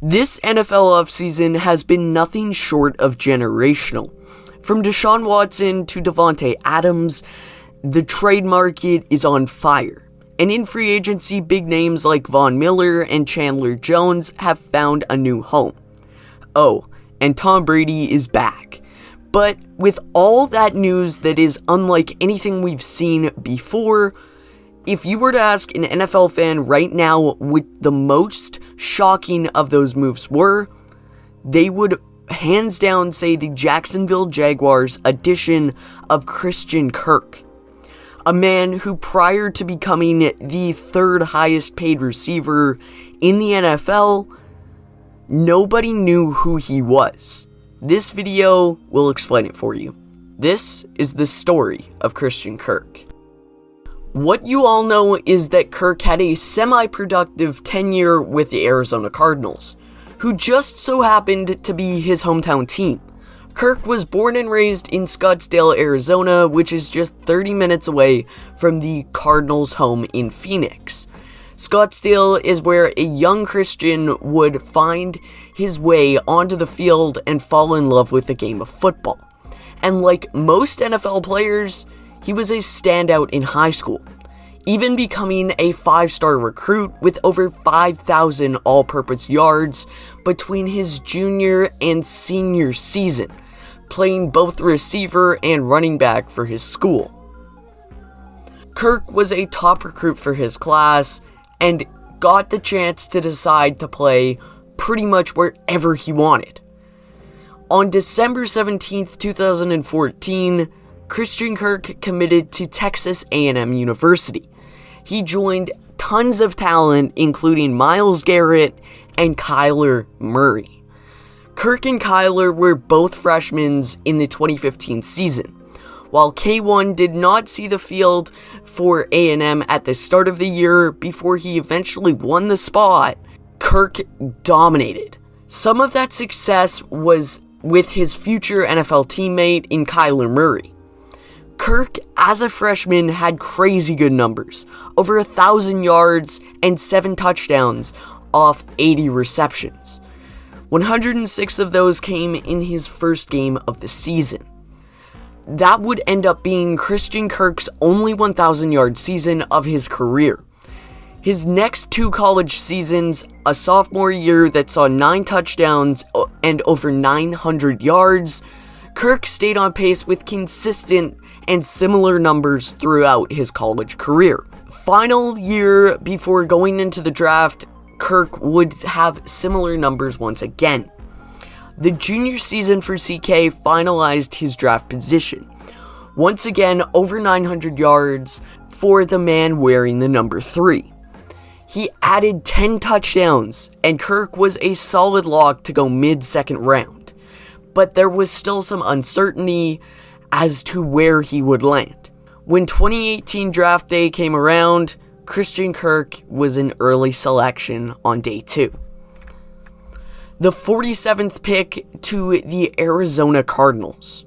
This NFL offseason has been nothing short of generational. From Deshaun Watson to Davante Adams, the trade market is on fire. And in free agency, big names like Von Miller and Chandler Jones have found a new home. Oh, and Tom Brady is back. But with all that news that is unlike anything we've seen before, if you were to ask an NFL fan right now what the most shocking of those moves were, they would hands down say the Jacksonville Jaguars' addition of Christian Kirk. A man who, prior to becoming the third highest paid receiver in the NFL, nobody knew who he was. This video will explain it for you. This is the story of Christian Kirk. What you all know is that Kirk had a semi-productive tenure with the Arizona Cardinals, who just so happened to be his hometown team. Kirk was born and raised in Scottsdale, Arizona, which is just 30 minutes away from the Cardinals' home in Phoenix. Scottsdale is where a young Christian would find his way onto the field and fall in love with the game of football. And like most NFL players, he was a standout in high school, even becoming a 5-star recruit with over 5,000 all-purpose yards between his junior and senior season, playing both receiver and running back for his school. Kirk was a top recruit for his class and got the chance to decide to play pretty much wherever he wanted. On December 17th, 2014, Christian Kirk committed to Texas A&M University. He joined tons of talent, including Myles Garrett and Kyler Murray. Kirk and Kyler were both freshmen in the 2015 season. While K1 did not see the field for A&M at the start of the year before he eventually won the spot, Kirk dominated. Some of that success was with his future NFL teammate in Kyler Murray. Kirk, as a freshman, had crazy good numbers, over 1,000 yards and 7 touchdowns off 80 receptions. 106 of those came in his first game of the season. That would end up being Christian Kirk's only 1,000-yard season of his career. His next 2 college seasons, a sophomore year that saw 9 touchdowns and over 900 yards, Kirk stayed on pace with consistent and similar numbers throughout his college career. Final year before going into the draft, Kirk would have similar numbers once again. The junior season for CK finalized his draft position. Once again, over 900 yards for the man wearing the number 3. He added 10 touchdowns, and Kirk was a solid lock to go mid-second round. But there was still some uncertainty as to where he would land. When 2018 draft day came around, Christian Kirk was an early selection on day 2. The 47th pick to the Arizona Cardinals.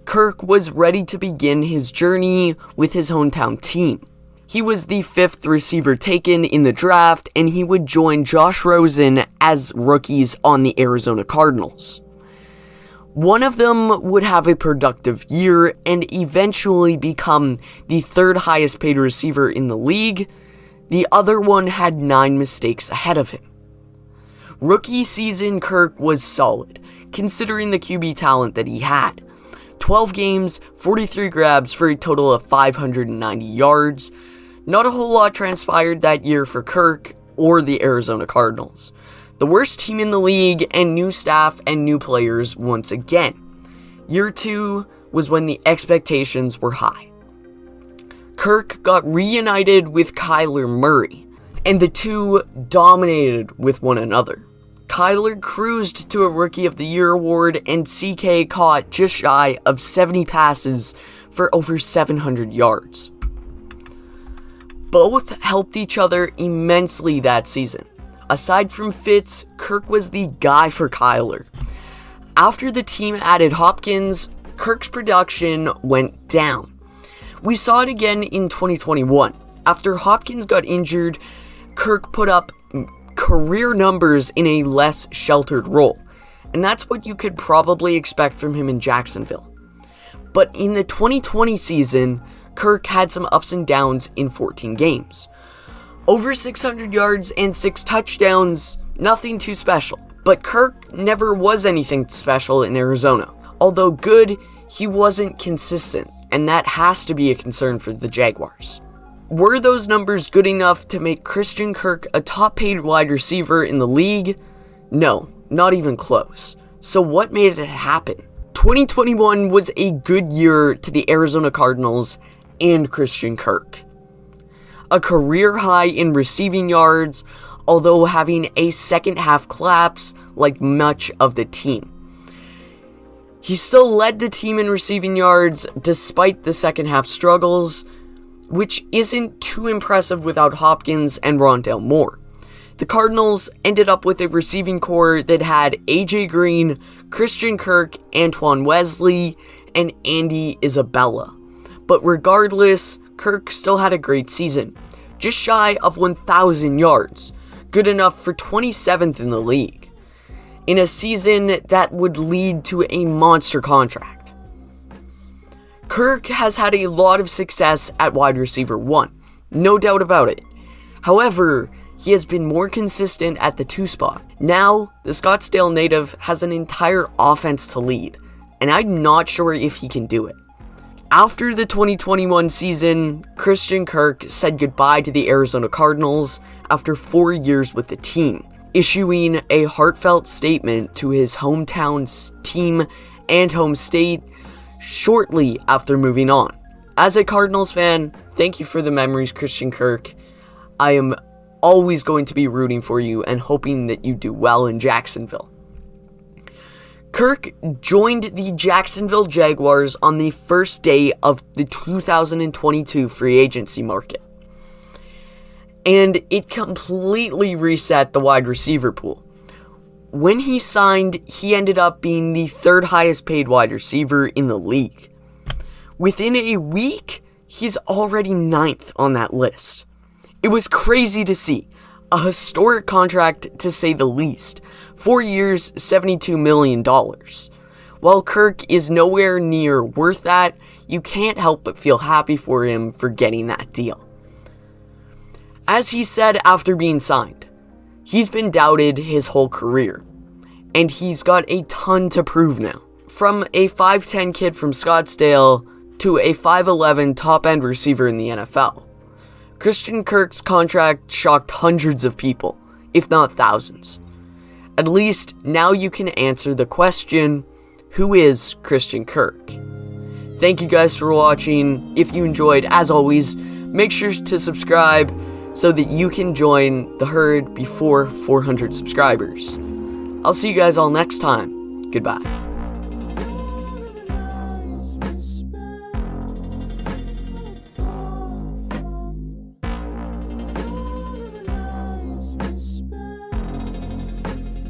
Kirk was ready to begin his journey with his hometown team. He was the 5th receiver taken in the draft, and he would join Josh Rosen as rookies on the Arizona Cardinals. One of them would have a productive year and eventually become the 3rd highest paid receiver in the league. The other one had 9 mistakes ahead of him. Rookie season Kirk was solid, considering the QB talent that he had. 12 games, 43 grabs for a total of 590 yards. Not a whole lot transpired that year for Kirk or the Arizona Cardinals. The worst team in the league and new staff and new players once again. Year 2 was when the expectations were high. Kirk got reunited with Kyler Murray, and the two dominated with one another. Kyler cruised to a Rookie of the Year award, and CK caught just shy of 70 passes for over 700 yards. Both helped each other immensely that season. Aside from Fitz, Kirk was the guy for Kyler. After the team added Hopkins, Kirk's production went down. We saw it again in 2021. After Hopkins got injured, Kirk put up career numbers in a less sheltered role, and that's what you could probably expect from him in Jacksonville. But in the 2020 season, Kirk had some ups and downs in 14 games. Over 600 yards and 6 touchdowns, nothing too special. But Kirk never was anything special in Arizona. Although good, he wasn't consistent, and that has to be a concern for the Jaguars. Were those numbers good enough to make Christian Kirk a top-paid wide receiver in the league? No, not even close. So what made it happen? 2021 was a good year to the Arizona Cardinals and Christian Kirk. A career high in receiving yards, although having a second half collapse like much of the team. He still led the team in receiving yards despite the second half struggles, which isn't too impressive without Hopkins and Rondale Moore. The Cardinals ended up with a receiving core that had AJ Green, Christian Kirk, Antoine Wesley, and Andy Isabella. But regardless, Kirk still had a great season, just shy of 1,000 yards, good enough for 27th in the league, in a season that would lead to a monster contract. Kirk has had a lot of success at wide receiver 1, no doubt about it. However, he has been more consistent at the 2 spot. Now, the Scottsdale native has an entire offense to lead, and I'm not sure if he can do it. After the 2021 season, Christian Kirk said goodbye to the Arizona Cardinals after 4 years with the team, issuing a heartfelt statement to his hometown team and home state shortly after moving on. As a Cardinals fan, thank you for the memories, Christian Kirk. I am always going to be rooting for you and hoping that you do well in Jacksonville. Kirk joined the Jacksonville Jaguars on the first day of the 2022 free agency market, and it completely reset the wide receiver pool. When he signed, he ended up being the 3rd highest paid wide receiver in the league. Within a week, he's already 9th on that list. It was crazy to see. A historic contract, to say the least. 4 years, $72 million. While Kirk is nowhere near worth that, you can't help but feel happy for him for getting that deal. As he said after being signed, he's been doubted his whole career, and he's got a ton to prove now. From a 5'10 kid from Scottsdale to a 5'11 top-end receiver in the NFL. Christian Kirk's contract shocked hundreds of people, if not thousands. At least, now you can answer the question, who is Christian Kirk? Thank you guys for watching. If you enjoyed, as always, make sure to subscribe so that you can join the herd before 400 subscribers. I'll see you guys all next time. Goodbye.